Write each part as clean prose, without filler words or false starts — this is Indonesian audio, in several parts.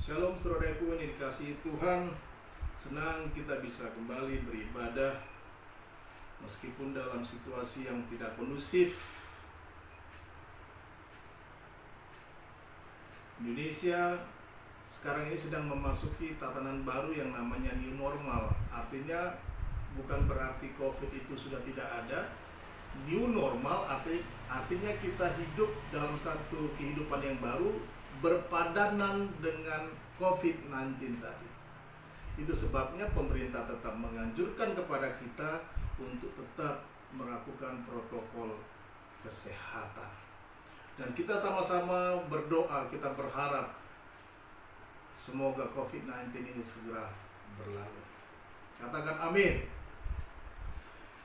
Shalom saudaraku yang dikasihi Tuhan. Senang kita bisa kembali beribadah meskipun dalam situasi yang tidak kondusif. Indonesia sekarang ini sedang memasuki tatanan baru yang namanya new normal. Artinya bukan berarti COVID itu sudah tidak ada. New normal artinya kita hidup dalam satu kehidupan yang baru, berpadanan dengan COVID-19 tadi. Itu sebabnya pemerintah tetap menganjurkan kepada kita untuk tetap melakukan protokol kesehatan. Dan kita sama-sama berdoa, kita berharap semoga COVID-19 ini segera berlalu. Katakan amin.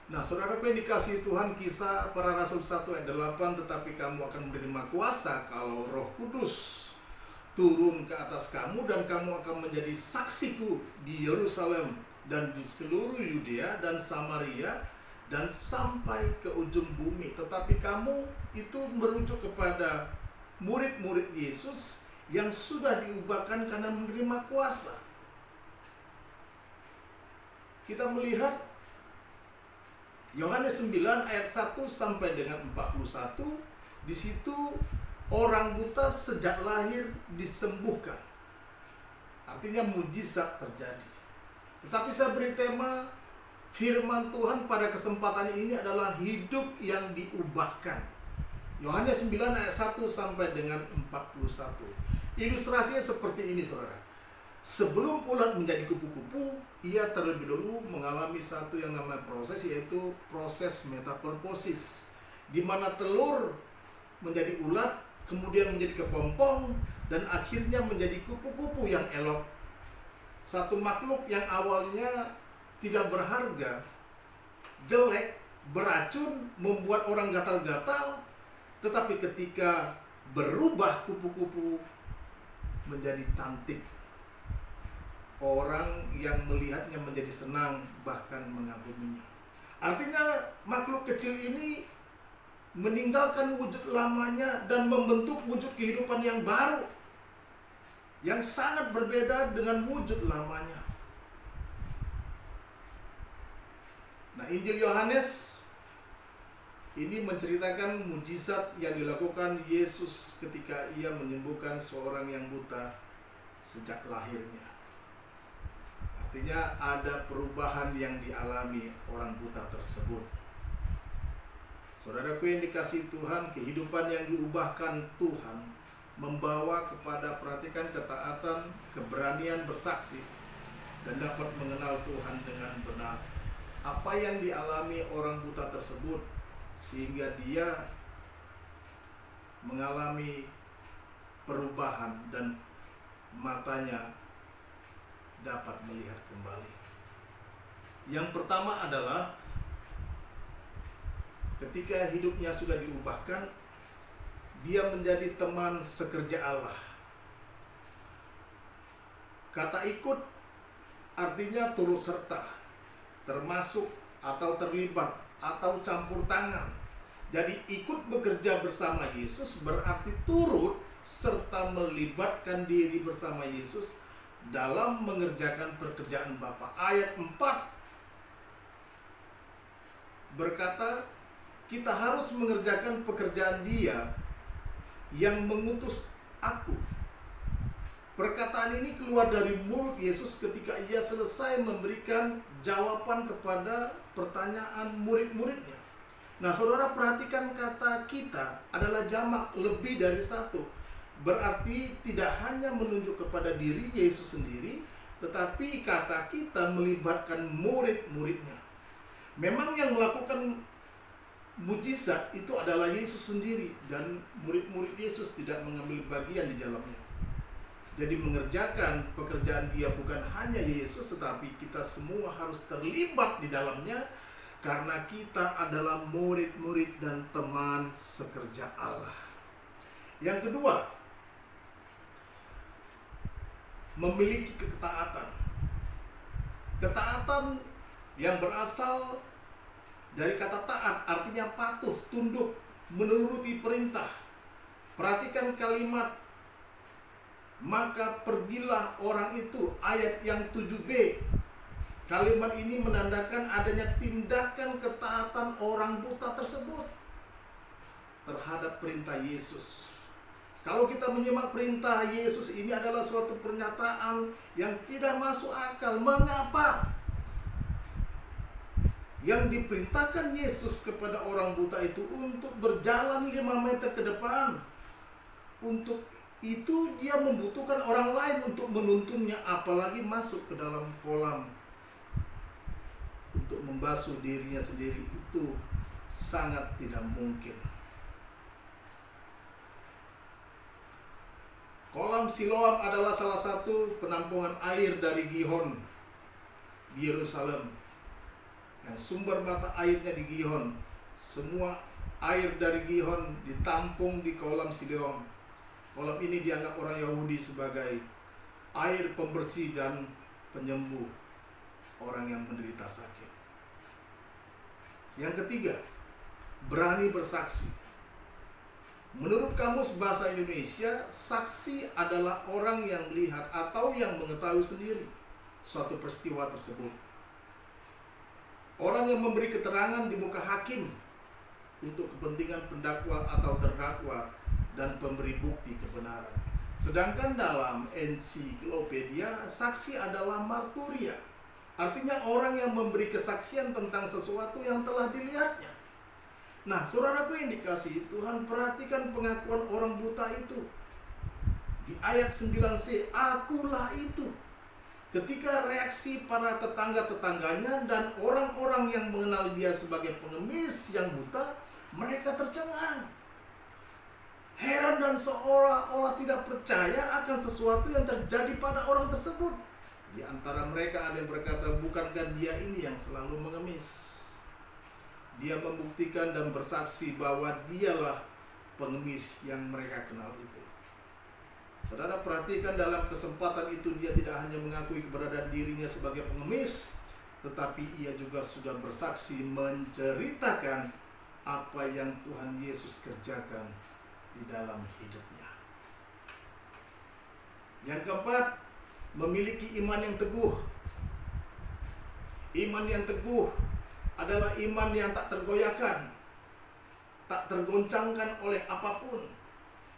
Nah, saudaraku yang dikasihi Tuhan, Kisah Para Rasul 1 ayat 8, tetapi kamu akan menerima kuasa kalau Roh Kudus turun ke atas kamu, dan kamu akan menjadi saksiku di Yerusalem dan di seluruh Yudea dan Samaria dan sampai ke ujung bumi. Tetapi kamu itu merujuk kepada murid-murid Yesus yang sudah diubahkan karena menerima kuasa. Kita melihat Yohanes 9 ayat 1 sampai dengan 41, di situ orang buta sejak lahir disembuhkan. Artinya mujizat terjadi. Tetapi saya beri tema firman Tuhan pada kesempatan ini adalah hidup yang diubahkan. Yohanes 9 ayat 1 sampai dengan 41. Ilustrasinya seperti ini, saudara. Sebelum ulat menjadi kupu-kupu, ia terlebih dahulu mengalami satu yang namanya proses, yaitu proses metamorfosis, di mana telur menjadi ulat, kemudian menjadi kepompong, dan akhirnya menjadi kupu-kupu yang elok. Satu makhluk yang awalnya tidak berharga, jelek, beracun, membuat orang gatal-gatal, tetapi ketika berubah kupu-kupu menjadi cantik, orang yang melihatnya menjadi senang, bahkan mengaguminya. Artinya makhluk kecil ini meninggalkan wujud lamanya dan membentuk wujud kehidupan yang baru, yang sangat berbeda dengan wujud lamanya. Nah, Injil Yohanes ini menceritakan mujizat yang dilakukan Yesus ketika ia menyembuhkan seorang yang buta sejak lahirnya. Artinya ada perubahan yang dialami orang buta tersebut. Saudaraku yang dikasihi Tuhan, kehidupan yang diubahkan Tuhan membawa kepada, perhatikan, ketaatan, keberanian bersaksi, dan dapat mengenal Tuhan dengan benar. Apa yang dialami orang buta tersebut sehingga dia mengalami perubahan dan matanya dapat melihat kembali. Yang pertama adalah ketika hidupnya sudah diubahkan, dia menjadi teman sekerja Allah. Kata ikut artinya turut serta, termasuk atau terlibat atau campur tangan. Jadi ikut bekerja bersama Yesus berarti turut serta melibatkan diri bersama Yesus dalam mengerjakan pekerjaan Bapa. Ayat 4 berkata, kita harus mengerjakan pekerjaan Dia yang mengutus aku. Perkataan ini keluar dari mulut Yesus ketika ia selesai memberikan jawaban kepada pertanyaan murid-muridnya. Nah, saudara, perhatikan kata kita adalah jamak, lebih dari satu. Berarti tidak hanya menunjuk kepada diri Yesus sendiri, tetapi kata kita melibatkan murid-muridnya. Memang yang melakukan mujizat itu adalah Yesus sendiri, dan murid-murid Yesus tidak mengambil bagian di dalamnya. Jadi mengerjakan pekerjaan Dia bukan hanya Yesus, tetapi kita semua harus terlibat di dalamnya, karena kita adalah murid-murid dan teman sekerja Allah. Yang kedua, memiliki ketaatan. Ketaatan yang berasal dari kata taat, artinya patuh, tunduk, menuruti perintah. Perhatikan kalimat maka pergilah orang itu. Ayat yang 7b, kalimat ini menandakan adanya tindakan ketaatan orang buta tersebut terhadap perintah Yesus. Kalau kita menyimak perintah Yesus ini adalah suatu pernyataan yang tidak masuk akal. Mengapa? Yang diperintahkan Yesus kepada orang buta itu untuk berjalan 5 meter ke depan. Untuk itu dia membutuhkan orang lain untuk menuntunnya, apalagi masuk ke dalam kolam untuk membasuh dirinya sendiri. Itu sangat tidak mungkin. Kolam Siloam adalah salah satu penampungan air dari Gihon di Yerusalem, yang sumber mata airnya di Gihon. Semua air dari Gihon ditampung di kolam Siloam. Kolam ini dianggap orang Yahudi sebagai air pembersih dan penyembuh orang yang menderita sakit. Yang ketiga, berani bersaksi. Menurut Kamus Bahasa Indonesia, saksi adalah orang yang melihat atau yang mengetahui sendiri suatu peristiwa tersebut. Orang yang memberi keterangan di muka hakim untuk kepentingan pendakwa atau terdakwa dan pemberi bukti kebenaran. Sedangkan dalam ensiklopedia, saksi adalah marturia. Artinya orang yang memberi kesaksian tentang sesuatu yang telah dilihatnya. Nah, saudaraku yang dikasihi Tuhan, perhatikan pengakuan orang buta itu. Di ayat 9c, akulah itu. Ketika reaksi para tetangga-tetangganya dan orang-orang yang mengenal dia sebagai pengemis yang buta, mereka tercengang. Heran dan seolah-olah tidak percaya akan sesuatu yang terjadi pada orang tersebut. Di antara mereka ada yang berkata, bukankah dia ini yang selalu mengemis? Dia membuktikan dan bersaksi bahwa dialah pengemis yang mereka kenal itu. Saudara perhatikan, dalam kesempatan itu dia tidak hanya mengakui keberadaan dirinya sebagai pengemis, tetapi ia juga sudah bersaksi menceritakan apa yang Tuhan Yesus kerjakan di dalam hidupnya. Yang keempat, memiliki iman yang teguh. Iman yang teguh adalah iman yang tak tergoyahkan, tak tergoncangkan oleh apapun.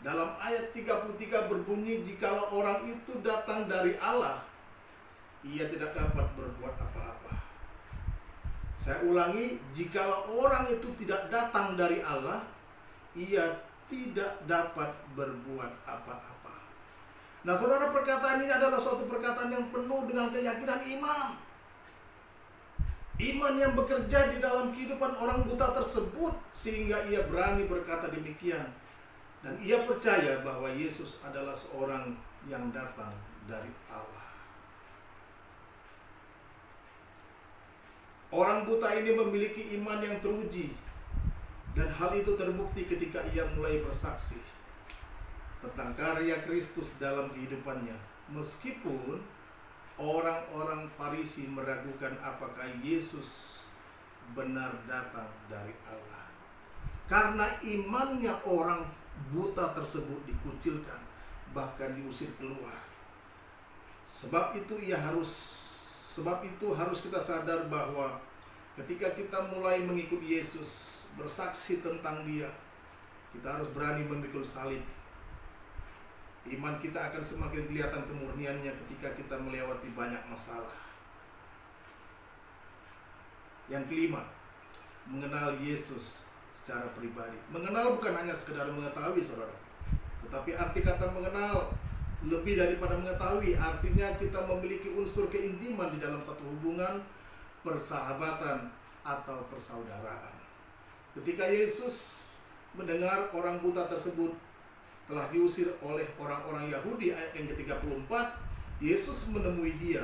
Dalam ayat 33 berbunyi, jikalau orang itu datang dari Allah, ia tidak dapat berbuat apa-apa. Saya ulangi, jikalau orang itu tidak datang dari Allah, ia tidak dapat berbuat apa-apa. Nah, saudara, perkataan ini adalah suatu perkataan yang penuh dengan keyakinan iman. Iman yang bekerja di dalam kehidupan orang buta tersebut sehingga ia berani berkata demikian. Dan ia percaya bahwa Yesus adalah seorang yang datang dari Allah. Orang buta ini memiliki iman yang teruji. Dan hal itu terbukti ketika ia mulai bersaksi tentang karya Kristus dalam kehidupannya. Meskipun orang-orang Farisi meragukan apakah Yesus benar datang dari Allah. Karena imannya, orang buta tersebut dikucilkan, bahkan diusir keluar. Sebab itu harus kita sadar bahwa ketika kita mulai mengikuti Yesus, bersaksi tentang Dia, kita harus berani memikul salib. Iman kita akan semakin kelihatan kemurniannya ketika kita melewati banyak masalah. Yang kelima, mengenal Yesus secara pribadi. Mengenal bukan hanya sekedar mengetahui, saudara, tetapi arti kata mengenal lebih daripada mengetahui. Artinya kita memiliki unsur keintiman di dalam satu hubungan persahabatan atau persaudaraan. Ketika Yesus mendengar orang buta tersebut telah diusir oleh orang-orang Yahudi, ayat yang ke-34, Yesus menemui dia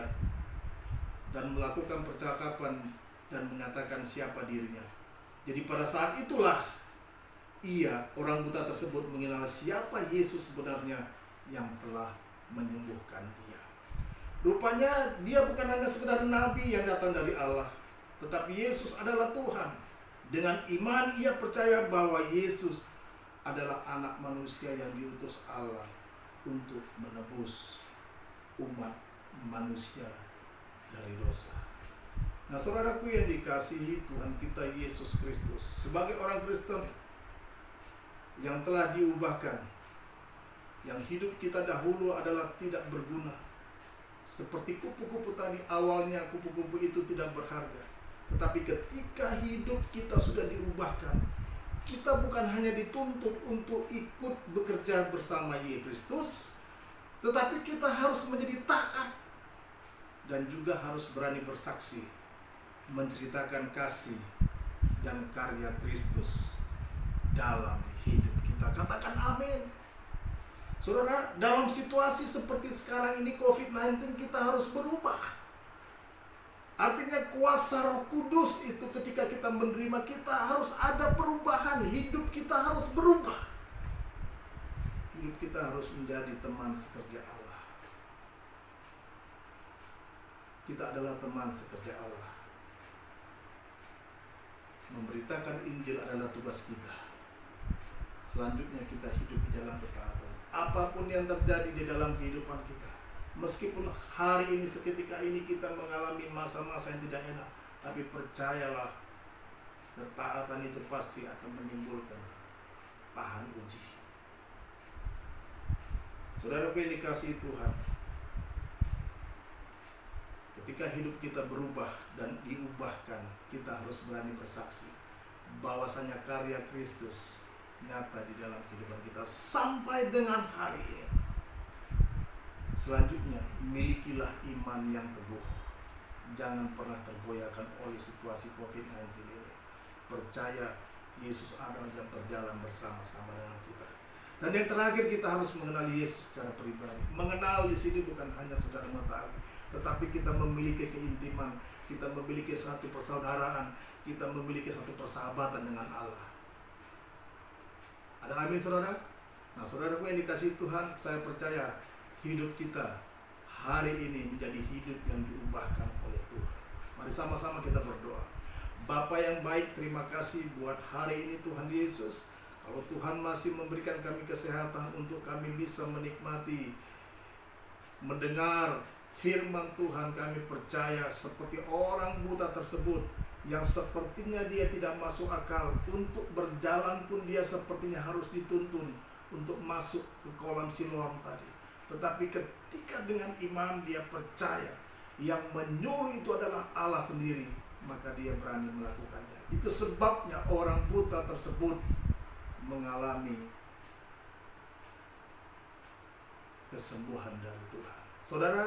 dan melakukan percakapan dan mengatakan siapa dirinya. Jadi pada saat itulah orang buta tersebut mengenal siapa Yesus sebenarnya yang telah menyembuhkan dia. Rupanya dia bukan hanya sekedar nabi yang datang dari Allah, tetapi Yesus adalah Tuhan. Dengan iman ia percaya bahwa Yesus adalah anak manusia yang diutus Allah untuk menebus umat manusia dari dosa. Nah, saudaraku yang dikasihi Tuhan kita Yesus Kristus, sebagai orang Kristen yang telah diubahkan, yang hidup kita dahulu adalah tidak berguna, seperti kupu-kupu tadi, awalnya kupu-kupu itu tidak berharga. Tetapi ketika hidup kita sudah diubahkan, kita bukan hanya dituntut untuk ikut bekerja bersama Yesus Kristus, tetapi kita harus menjadi taat dan juga harus berani bersaksi, menceritakan kasih dan karya Kristus dalam hidup kita. Katakan amin. Saudara, dalam situasi seperti sekarang ini COVID-19 kita harus berubah. Artinya kuasa Roh Kudus itu ketika kita menerima, kita harus ada perubahan. Hidup kita harus berubah. Hidup kita harus menjadi teman sekerja Allah. Kita adalah teman sekerja Allah. Memberitakan Injil adalah tugas kita. Selanjutnya kita hidup di dalam ketaatan. Apapun yang terjadi di dalam kehidupan kita, meskipun hari ini seketika ini kita mengalami masa-masa yang tidak enak, tapi percayalah, ketaatan itu pasti akan menimbulkan tahan uji. Saudara yang dikasihi Tuhan, ketika hidup kita berubah dan diubahkan, kita harus berani bersaksi bahwasanya karya Kristus nyata di dalam kehidupan kita sampai dengan hari ini. Selanjutnya, milikilah iman yang teguh. Jangan pernah tergoyahkan oleh situasi COVID-19 ini. Percaya Yesus ada yang berjalan bersama-sama dengan kita. Dan yang terakhir, kita harus mengenal Yesus secara pribadi. Mengenal di sini bukan hanya saudara mengetahui, tetapi kita memiliki keintiman, kita memiliki satu persaudaraan, kita memiliki satu persahabatan dengan Allah. Ada amin, saudara? Nah, saudaraku yang dikasihi Tuhan, saya percaya hidup kita hari ini menjadi hidup yang diubahkan oleh Tuhan. Mari sama-sama kita berdoa. Bapa yang baik, terima kasih buat hari ini Tuhan Yesus. Kalau Tuhan masih memberikan kami kesehatan untuk kami bisa menikmati, mendengar firman Tuhan, kami percaya seperti orang buta tersebut, yang sepertinya dia tidak masuk akal, untuk berjalan pun dia sepertinya harus dituntun untuk masuk ke kolam Siloam tadi. Tetapi ketika dengan iman dia percaya yang menyuruh itu adalah Allah sendiri, maka dia berani melakukannya. Itu sebabnya orang buta tersebut mengalami kesembuhan dari Tuhan. Saudara,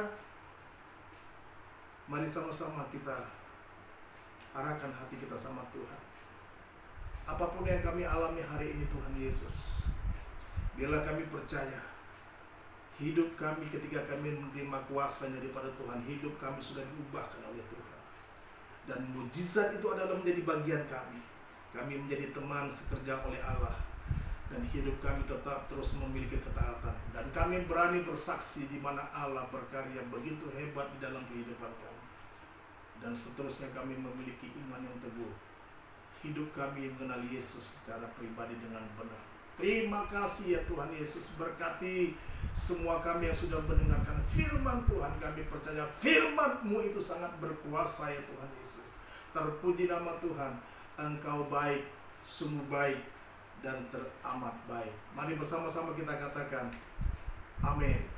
mari sama-sama kita arahkan hati kita sama Tuhan. Apapun yang kami alami hari ini Tuhan Yesus, biarlah kami percaya hidup kami ketika kami menerima kuasa daripada Tuhan, hidup kami sudah diubahkan oleh Tuhan. Dan mujizat itu adalah menjadi bagian kami. Kami menjadi teman sekerja oleh Allah. Dan hidup kami tetap terus memiliki ketaatan. Dan kami berani bersaksi di mana Allah berkarya begitu hebat di dalam kehidupan kami. Dan seterusnya kami memiliki iman yang teguh. Hidup kami mengenal Yesus secara pribadi dengan benar. Terima kasih ya Tuhan Yesus, berkati semua kami yang sudah mendengarkan firman Tuhan. Kami percaya firman-Mu itu sangat berkuasa ya Tuhan Yesus. Terpuji nama Tuhan, Engkau baik, sungguh baik dan teramat baik. Mari bersama-sama kita katakan amin.